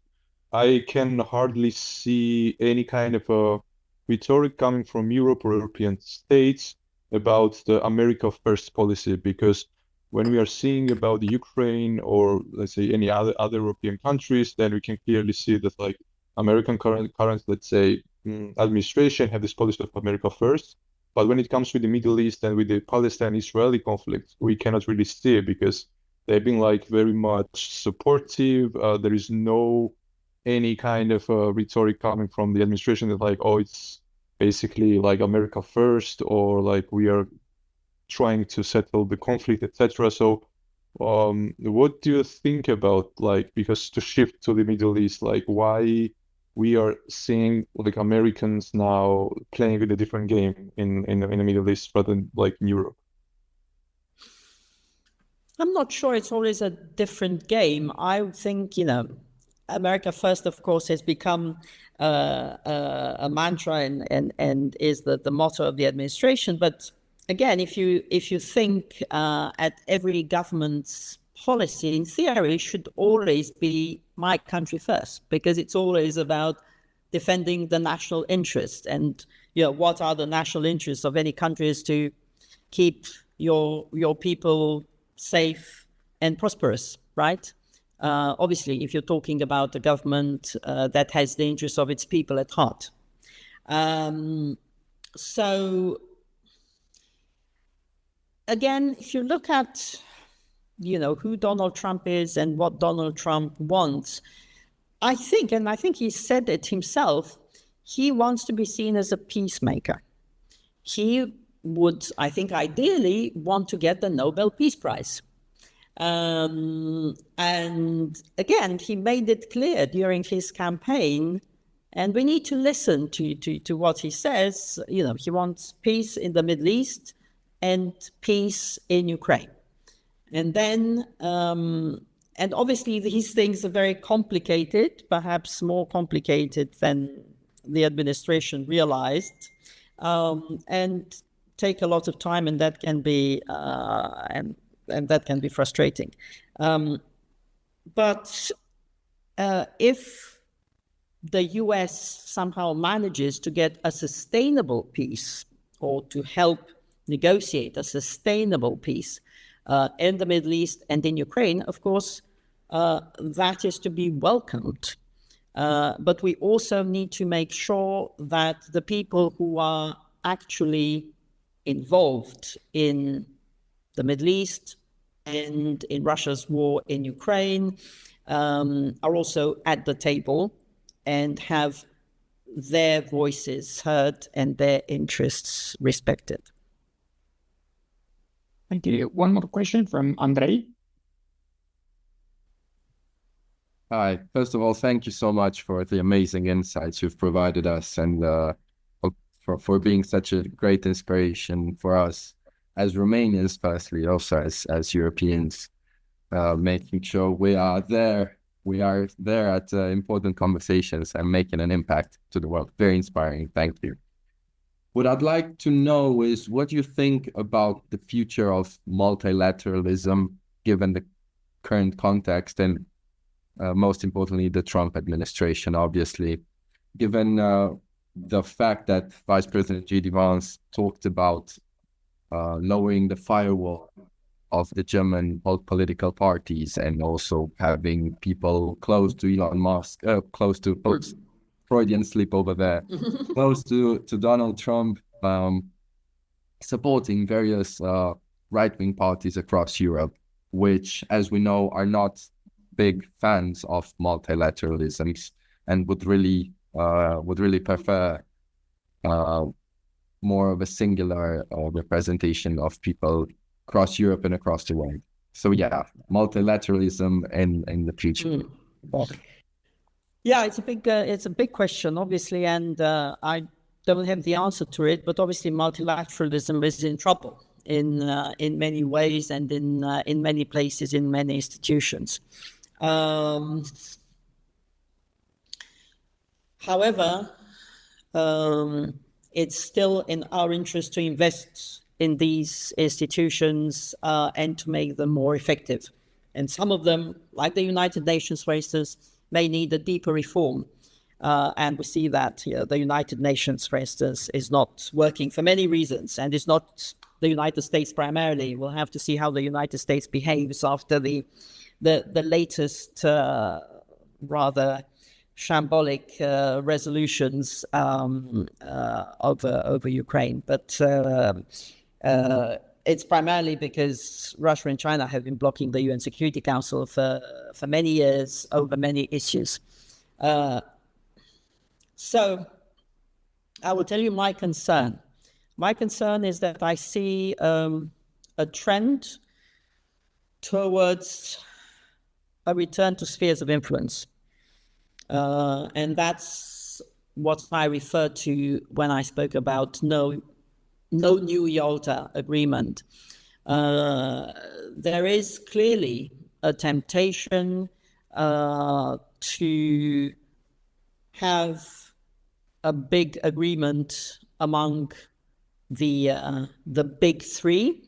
I can hardly see any kind of a rhetoric coming from Europe or European states about the America First policy, because when we are seeing about the Ukraine or let's say any other European countries, then we can clearly see that like American current let's say administration have this policy of America First. But when it comes with the Middle East and with the Palestine-Israeli conflict, we cannot really see it, because they've been like very much supportive. There is no any kind of rhetoric coming from the administration that like, oh, it's basically like America first, or like we are trying to settle the conflict, etc. So what do you think about, like, because to shift to the Middle East, like why we are seeing like Americans now playing with a different game in the Middle East rather than like in Europe? I'm not sure it's always a different game. I think, America first, of course, has become a mantra and is the motto of the administration. But again, if you think at every government's policy, in theory, should always be my country first, because it's always about defending the national interest. And what are the national interests of any country is to keep your people safe and prosperous, right? Obviously, if you're talking about a government that has the interests of its people at heart. So again, if you look at, who Donald Trump is and what Donald Trump wants, I think he said it himself, he wants to be seen as a peacemaker. He would, I think, ideally want to get the Nobel Peace Prize. And again, he made it clear during his campaign, and we need to listen to what he says. He wants peace in the Middle East and peace in Ukraine. And then, and obviously these things are very complicated, perhaps more complicated than the administration realized, and take a lot of time, and that can be and that can be frustrating. But if the US somehow manages to get a sustainable peace, or to help negotiate a sustainable peace in the Middle East and in Ukraine, of course, that is to be welcomed. But we also need to make sure that the people who are actually involved in the Middle East and in Russia's war in Ukraine are also at the table and have their voices heard and their interests respected. Thank you. One more question from Andrei. Hi. First of all, thank you so much for the amazing insights you've provided us, and for being such a great inspiration for us as Romanians, firstly, also as Europeans, making sure we are there at important conversations and making an impact to the world. Very inspiring. Thank you. What I'd like to know is what you think about the future of multilateralism, given the current context, and most importantly, the Trump administration, obviously, given the fact that Vice President J.D. Vance talked about lowering the firewall of the German political parties, and also having people close to Elon Musk, close to Freudian slip over there, close to Donald Trump, supporting various right-wing parties across Europe, which, as we know, are not big fans of multilateralism and would really prefer more of a singular representation of people across Europe and across the world. So yeah, multilateralism in the future. Yeah, it's a big question, obviously, and I don't have the answer to it. But obviously, multilateralism is in trouble in many ways, and in many places, in many institutions. However, it's still in our interest to invest in these institutions and to make them more effective. And some of them, like the United Nations, for instance, may need a deeper reform. And we see that the United Nations, for instance, is not working for many reasons, and it's not the United States primarily. We'll have to see how the United States behaves after the latest rather shambolic resolutions over Ukraine. But it's primarily because Russia and China have been blocking the UN Security Council for many years over many issues. So I will tell you my concern. My concern is that I see a trend towards a return to spheres of influence. And that's what I referred to when I spoke about no new Yalta agreement. There is clearly a temptation to have a big agreement among the big three.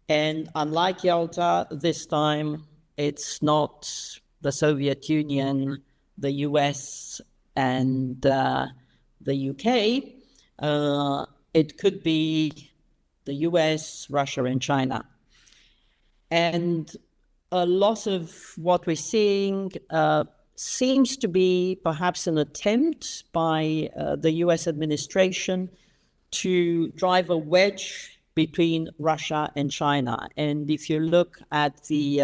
And unlike Yalta, this time it's not the Soviet Union, the US, and the UK. It could be the US, Russia, and China. And a lot of what we're seeing seems to be perhaps an attempt by the US administration to drive a wedge between Russia and China. And if you look at the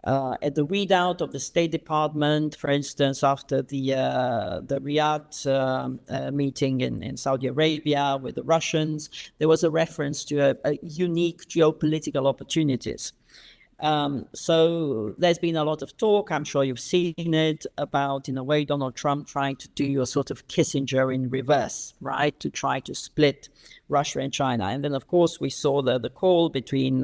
readout of the State Department, for instance, after the Riyadh meeting in Saudi Arabia with the Russians, there was a reference to a unique geopolitical opportunities. So there's been a lot of talk, I'm sure you've seen it, about, in a way, Donald Trump trying to do a sort of Kissinger in reverse, right, to try to split Russia and China. And then, of course, we saw the call between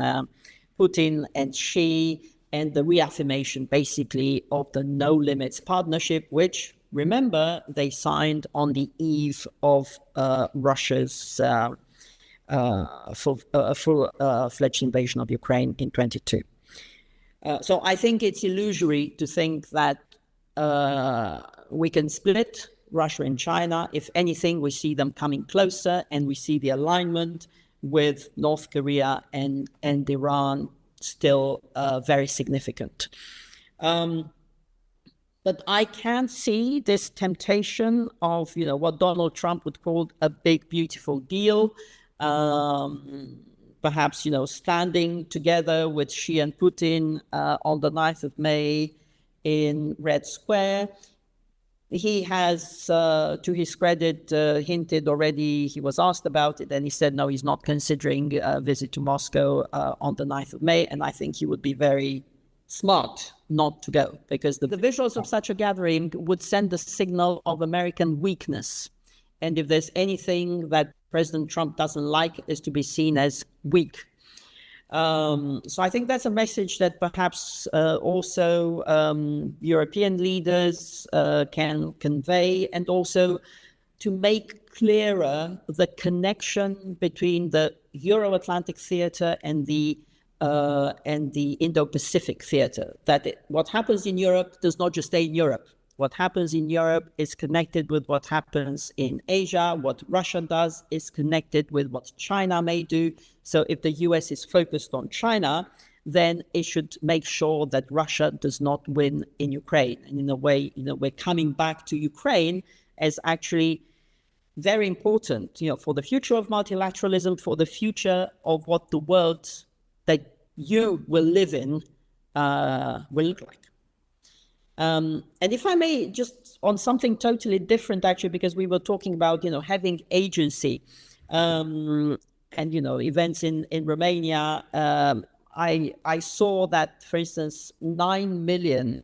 Putin and Xi, and the reaffirmation, basically, of the No Limits partnership, which, remember, they signed on the eve of Russia's full-fledged invasion of Ukraine in 22. So I think it's illusory to think that we can split Russia and China. If anything, we see them coming closer, and we see the alignment with North Korea and Iran still very significant. But I can see this temptation of, what Donald Trump would call a big, beautiful deal. Perhaps, standing together with Xi and Putin on the 9th of May in Red Square. He has, to his credit, hinted already, he was asked about it, and he said, no, he's not considering a visit to Moscow on the 9th of May, and I think he would be very smart not to go, because the visuals of such a gathering would send a signal of American weakness. And if there's anything that President Trump doesn't like, is to be seen as weak. So I think that's a message that perhaps also European leaders can convey, and also to make clearer the connection between the Euro-Atlantic theater and the Indo-Pacific theater. What happens in Europe does not just stay in Europe. What happens in Europe is connected with what happens in Asia. What Russia does is connected with what China may do. So if the US is focused on China, then it should make sure that Russia does not win in Ukraine. And in a way, we're coming back to Ukraine as actually very important, for the future of multilateralism, for the future of what the world that you will live in will look like. And if I may, just on something totally different, actually, because we were talking about, having agency and, events in Romania. I saw that, for instance, 9 million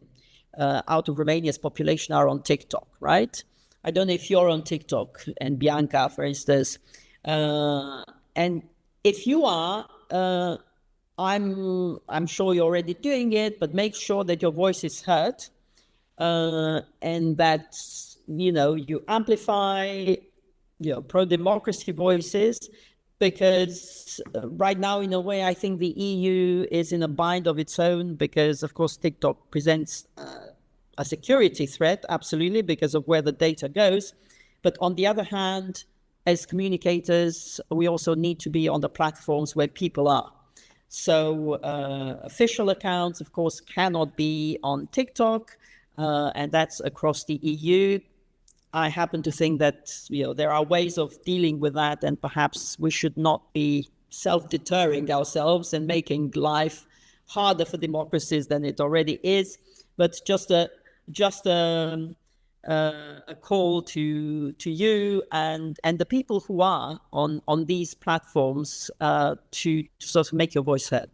out of Romania's population are on TikTok, right? I don't know if you're on TikTok, and Bianca, for instance. And if you are, I'm sure you're already doing it, but make sure that your voice is heard. And that, you amplify, pro-democracy voices, because right now, in a way, I think the EU is in a bind of its own, because, of course, TikTok presents a security threat, absolutely, because of where the data goes. But on the other hand, as communicators, we also need to be on the platforms where people are. So official accounts, of course, cannot be on TikTok. And that's across the EU. I happen to think that there are ways of dealing with that, and perhaps we should not be self-deterring ourselves and making life harder for democracies than it already is. But just a just a call to you and the people who are on these platforms to sort of make your voice heard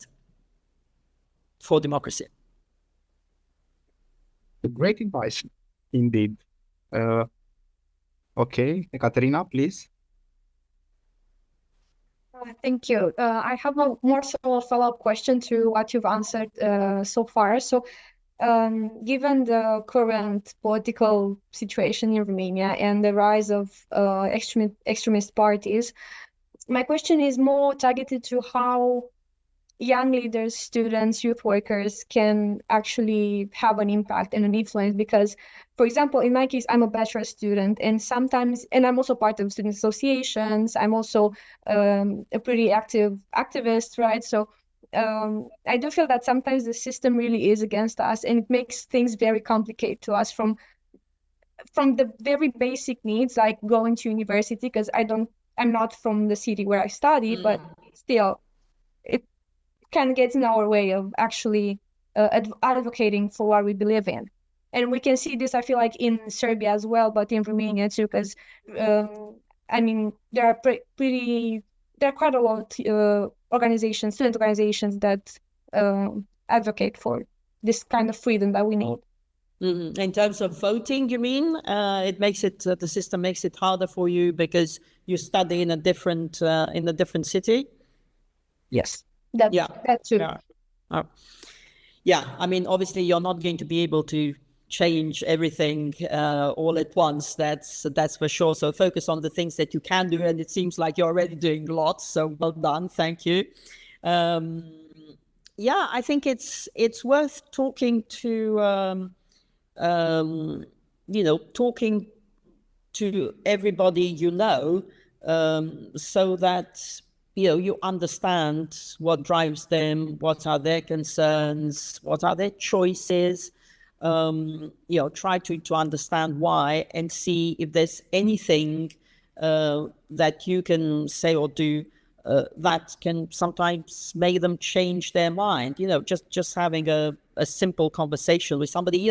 for democracy. Great advice, indeed. Okay, Ekaterina, please. Thank you. I have a more follow-up question to what you've answered so far. So, given the current political situation in Romania and the rise of extremist parties, my question is more targeted to how young leaders, students, youth workers can actually have an impact and an influence. Because, for example, in my case, I'm a bachelor student, and I'm also part of student associations. I'm also a pretty active activist, right? So I do feel that sometimes the system really is against us, and it makes things very complicated to us from the very basic needs, like going to university, because I'm not from the city where I study, but still, it can get in our way of actually advocating for what we believe in. And we can see this, I feel like, in Serbia as well, but in Romania too, because I mean, there are quite a lot of student organizations that advocate for this kind of freedom that we need. In terms of voting, you mean? The system makes it harder for you because you study in a different city? Yes. That too. Yeah, I mean, obviously you're not going to be able to change everything all at once. That's for sure. So focus on the things that you can do, and it seems like you're already doing lots. So well done, thank you. Yeah, I think it's worth talking to talking to everybody so that you understand what drives them, what are their concerns, what are their choices. Try to understand why and see if there's anything that you can say or do that can sometimes make them change their mind. Just having a simple conversation with somebody,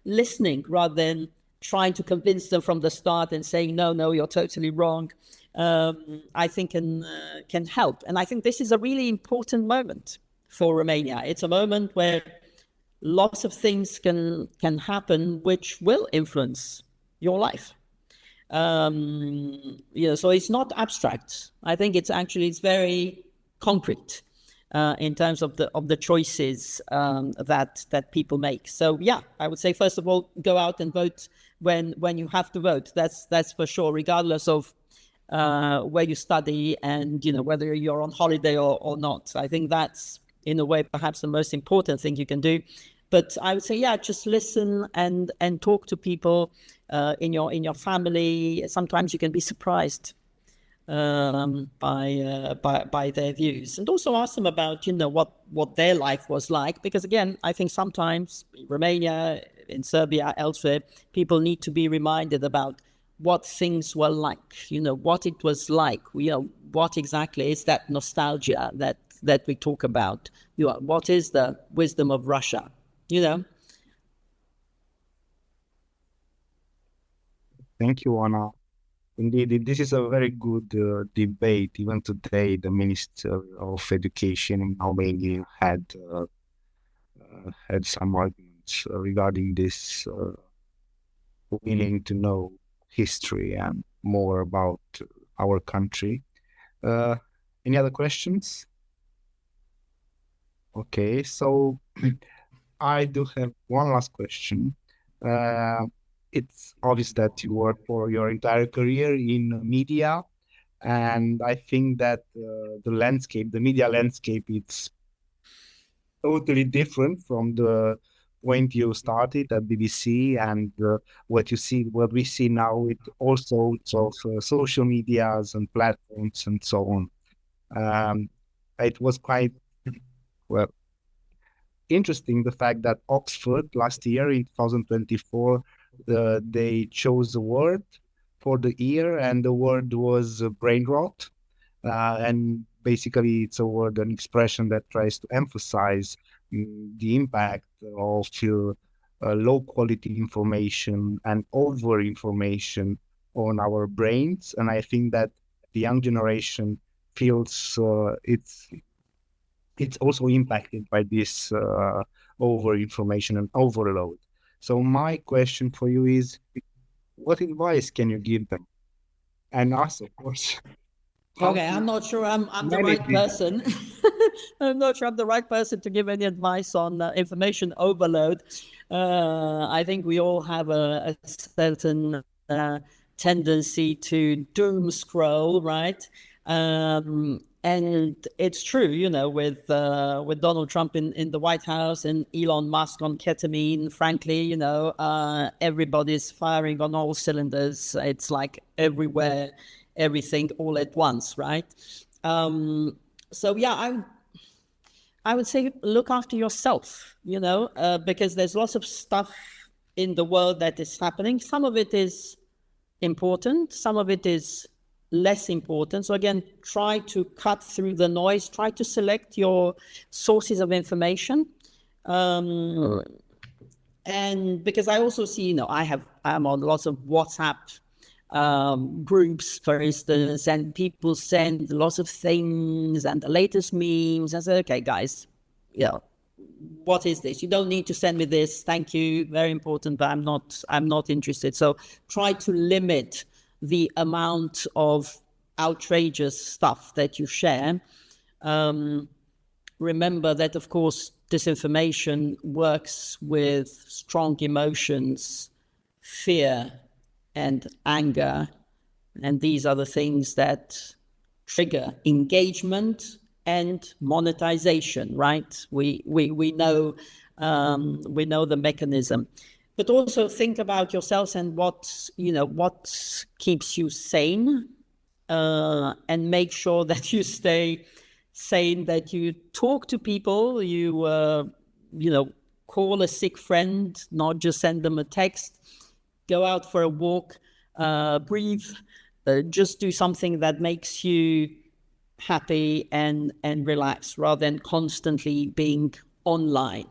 listening rather than trying to convince them from the start and saying, no, you're totally wrong. I think can help. And I think this is a really important moment for Romania. It's a moment where lots of things can happen which will influence your life. So it's not abstract. I think it's very concrete in terms of the choices that people make. So yeah, I would say first of all, go out and vote when you have to vote. That's for sure, regardless of where you study and whether you're on holiday or not. I think that's in a way perhaps the most important thing you can do. But I would say, yeah, just listen and talk to people in your family. Sometimes you can be surprised by their views, and also ask them about what their life was like. Because again, I think sometimes in Romania, in Serbia, elsewhere, people need to be reminded about what things were like, what it was like, what exactly is that nostalgia that we talk about, what is the wisdom of Russia, Thank you, Oana. Indeed, this is a very good debate. Even today, the Minister of Education in Romania had some arguments regarding this willing to know history and more about our country. Any other questions? Okay, so I do have one last question. It's obvious that you work for your entire career in media, and I think that the media landscape, it's totally different from the point you started at BBC and what we see now with all sorts of social medias and platforms and so on. It was quite interesting, the fact that Oxford last year in 2024 they chose a word for the year, and the word was brain rot, and basically it's an expression that tries to emphasize the impact of low quality information and over information on our brains. And I think that the young generation feels it's also impacted by this over information and overload. So my question for you is, what advice can you give them? And us, of course. Okay, I'm not sure I'm the right person. I'm not sure I'm the right person to give any advice on information overload. I think we all have a certain tendency to doom scroll, right? And it's true, you know, with Donald Trump in the White House and Elon Musk on ketamine, frankly, you know, everybody's firing on all cylinders. It's like everywhere, everything all at once, right? So yeah, I would say look after yourself, you know, because there's lots of stuff in the world that is happening. Some of it is important, some of it is less important. So again, try to cut through the noise, try to select your sources of information. And because I also see, you know, I'm on lots of WhatsApp groups, for instance, and people send lots of things and the latest memes. I say, okay, guys, you know, what is this? You don't need to send me this. Thank you, very important, but I'm not interested. So try to limit the amount of outrageous stuff that you share. Remember that, of course, disinformation works with strong emotions, fear and anger. And these are the things that trigger engagement and monetization, right? We know the mechanism. But also think about yourselves and what keeps you sane, and make sure that you stay sane, that you talk to people, you call a sick friend, not just send them a text, go out for a walk, breathe, just do something that makes you happy and relaxed rather than constantly being online.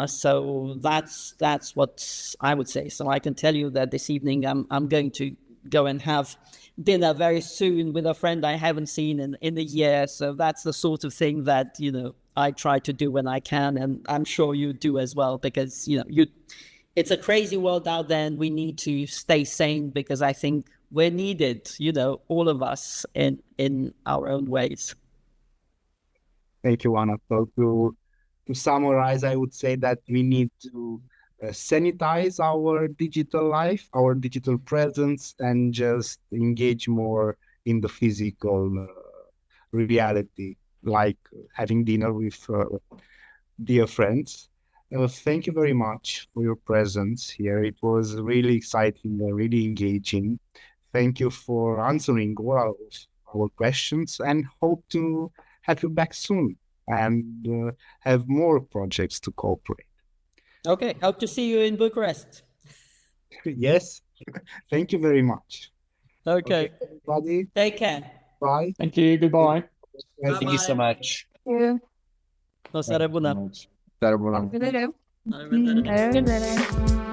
So that's what I would say. So I can tell you that this evening I'm going to go and have dinner very soon with a friend I haven't seen in a year. So that's the sort of thing that, you know, I try to do when I can, and I'm sure you do as well, because, you know, it's a crazy world out there and we need to stay sane, because I think we're needed, you know, all of us in our own ways. Thank you, Oana. So to summarize, I would say that we need to sanitize our digital life, our digital presence, and just engage more in the physical reality, like having dinner with dear friends. Thank you very much for your presence here. It was really exciting, really engaging. Thank you for answering all our questions, and hope to have you back soon and have more projects to cooperate. Okay, hope to see you in Bucharest. Yes, thank you very much. Okay, everybody. Take care. Bye. Thank you. Goodbye. Thank you so much. Yeah. O seară bună. Seară bună. Good night. La revedere.